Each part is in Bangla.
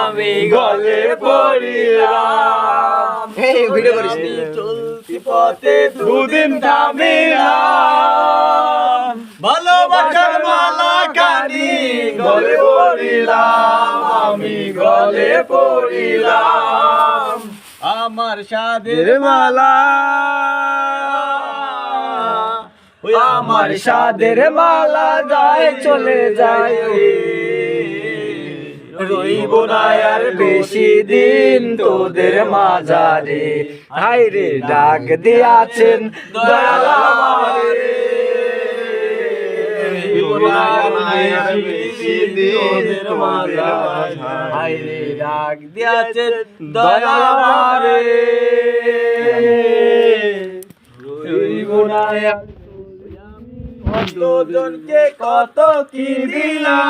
আমি গলে পড়িলাম। এই ভিডিও করিস নি। চলতি পথে দুদিন থামিলাম, ভালোবাসার মালা কানি গলে পড়িলাম, আমি গলে পড়িলাম। আমার সাদের মালা, আমার সাদের মালা যায় চলে যায়, রইব না আর বেশি দিন তোদের মাঝারে। হায় রে ডাক দিয়াছেন দয়াল আমারে, রইব না আর বেশি দিন তোদের মাঝারে। হায় রে ডাক দিয়াছেন দয়াল আমারে, রইব না আর। কতজনকে কত কি দিলাম,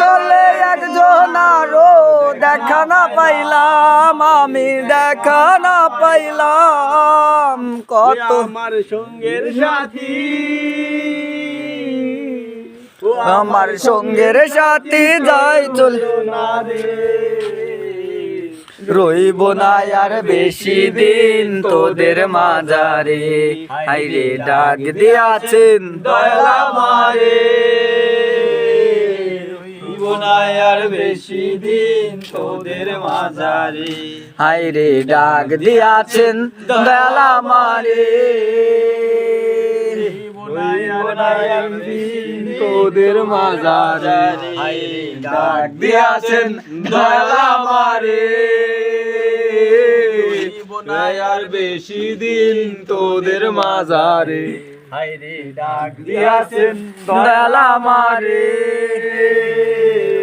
বলে একজন আরো দেখা না পাইলাম, আমি দেখা না পাইলাম। কত আমার সঙ্গের সাথী, আমার সঙ্গের সাথী যাই চলে না রে, রইব না আর বেশি দিন তোদের মাঝারে। হায় রে ডাক দিয়াছেন দয়াল আমারে, রইব না আর বেশি দিন তোদের মাঝারে। হায় রে ডাক দিয়াছেন দয়াল আমারে, রইব না আর দিন তোদের মাঝারে। হায় রে ডাক দিয়াছেন দয়াল আমারে, রইব না আর বেশি দিন তোদের মাঝারে। হায় রে ডাক দিয়াছেন দয়াল আমারে,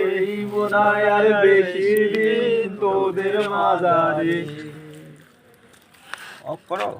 রইব না আর বেশি দিন তোদের মাঝারে। অফ করো।